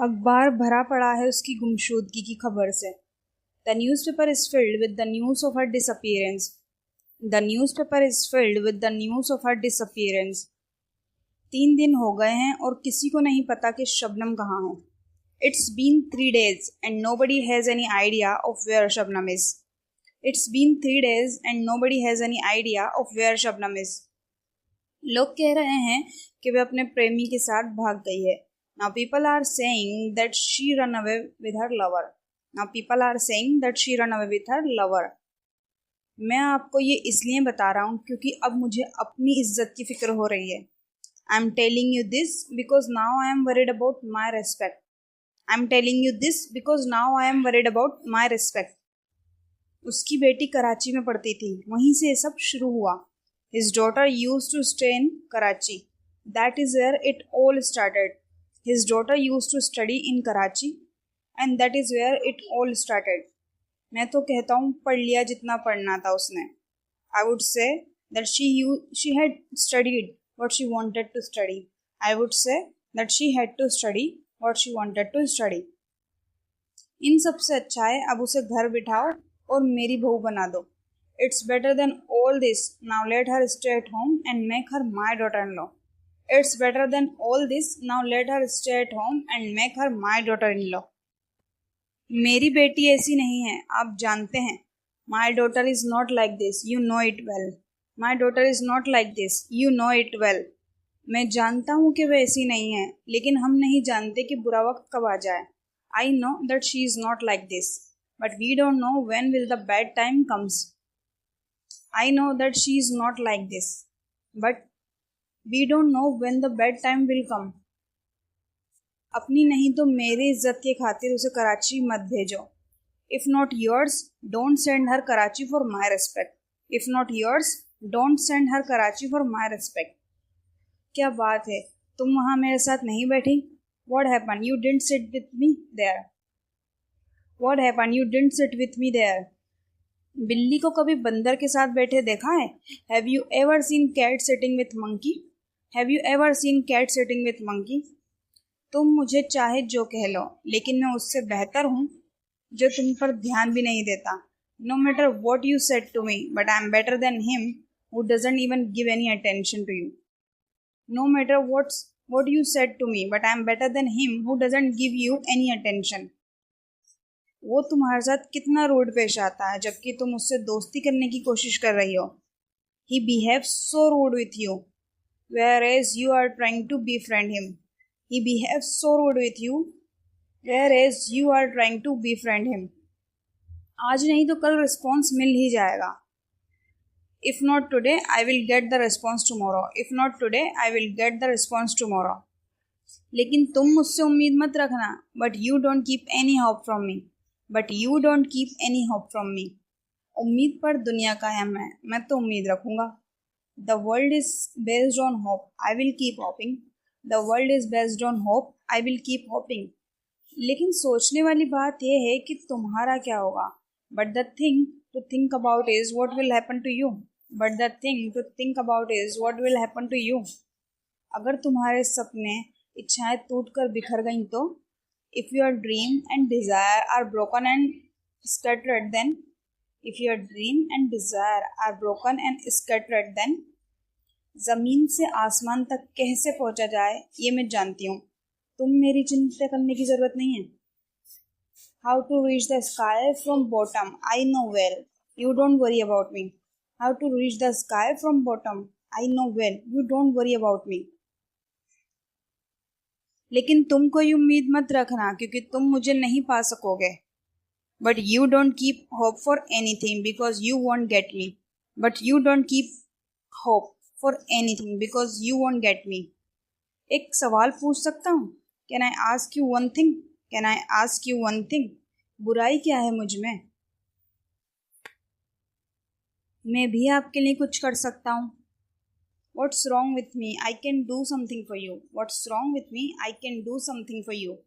अखबार भरा पड़ा है उसकी गुमशुदगी की खबर से। The newspaper is filled with the news of her disappearance. The newspaper is filled with the news of her disappearance. 3 दिन हो गए हैं और किसी को नहीं पता कि शबनम कहाँ है। It's been 3 days and nobody has any idea of where Shabnam is. It's been 3 days and nobody has any idea of where Shabnam is. लोग कह रहे हैं कि वह अपने प्रेमी के साथ भाग गई है। Now people are saying that she ran away with her lover. Now people are saying that she ran away with her lover. मैं आपको ये इसलिए बता रहा हूँ क्योंकि अब मुझे अपनी इज्जत की फिक्र हो रही है। I am telling you this because now I am worried about my respect. I am telling you this because now I am worried about my respect. उसकी बेटी कराची में पढ़ती थी, वहीं से ये सब शुरू हुआ। His daughter used to stay in Karachi. That is where it all started. His daughter used to study in Karachi and that is where it all started. मैं तो कहता हूँ पढ़ लिया जितना पढ़ना था उसने। I would say that she had studied what she wanted to study. I would say that she had to study what she wanted to study. इन सबसे अच्छा है अब उसे घर बिठाओ और मेरी बहू बना दो। It's better than all this. Now let her stay at home and make her my daughter-in-law. It's better than all this. Now let her stay at home and make her my daughter-in-law. मेरी बेटी ऐसी नहीं है, आप जानते हैं। My daughter is not like this. You know it well. My daughter is not like this. You know it well. मैं जानता हूँ कि वह ऐसी नहीं है, लेकिन हम नहीं जानते कि बुरा वक्त कब आ जाए। I know that she is not like this, but we don't know when will the bad time comes. I know that she is not like this, but we don't know when the bad time will come. अपनी नहीं तो मेरी इज्जत के खातिर उसे कराची मत भेजो। If not yours, don't send her Karachi for my respect. If not yours, don't send her Karachi for my respect. क्या बात है, तुम वहाँ मेरे साथ नहीं बैठी? What happened? You didn't sit with me there. What happened? You didn't sit with me there. बिल्ली को कभी बंदर के साथ बैठे देखा है? Have you ever seen cat sitting with monkey? Have you ever seen cat sitting with monkey? तुम मुझे चाहे जो कह लो, लेकिन मैं उससे बेहतर हूँ जो तुम पर ध्यान भी नहीं देता। No matter what you said to me, but I am better than him who doesn't even give any attention to you. No matter what you said to me, but I am better than him who doesn't give you any attention. वो तुम्हारे साथ कितना rude पेश आता है जबकि तुम उससे दोस्ती करने की कोशिश कर रही हो। He behaves so rude with you, whereas you are trying to befriend him. He behaves so rude with you, whereas you are trying to befriend him. आज नहीं तो कल रिस्पॉन्स मिल ही जाएगा। If not today, I will get the response tomorrow. If not today, I will get the response tomorrow. लेकिन तुम मुझसे उम्मीद मत रखना, but you don't keep any hope from me. But you don't keep any hope from me. उम्मीद पर दुनिया कायम है, मैं तो उम्मीद रखूंगा। The world is based on hope. I will keep hoping. The world is based on hope. I will keep hoping. लेकिन सोचने वाली बात यह है कि तुम्हारा क्या होगा। But the thing to think about is what will happen to you. But the thing to think about is what will happen to you. अगर तुम्हारे सपने इच्छाएं टूटकर बिखर गईं तो if your dream and desire are broken and scattered then if your dream and desire are broken and scattered then जमीन से आसमान तक कैसे पहुंचा जाए ये मैं जानती हूँ। तुम मेरी चिंता करने की जरूरत नहीं है। How to reach the sky from bottom? I know well. You don't worry about me. How to reach the sky from bottom? I know well. You don't worry about me. लेकिन तुम कोई उम्मीद मत रखना क्योंकि तुम मुझे नहीं पा सकोगे। But you don't keep hope for anything because you won't get me. But you don't keep hope for anything because you won't get me. एक सवाल पूछ सकता हूँ? Can I ask you one thing? Can I ask you one thing? बुराई क्या है मुझ में? मैं भी आपके लिए कुछ कर सकता हूँ। What's wrong with me? I can do something for you. What's wrong with me? I can do something for you.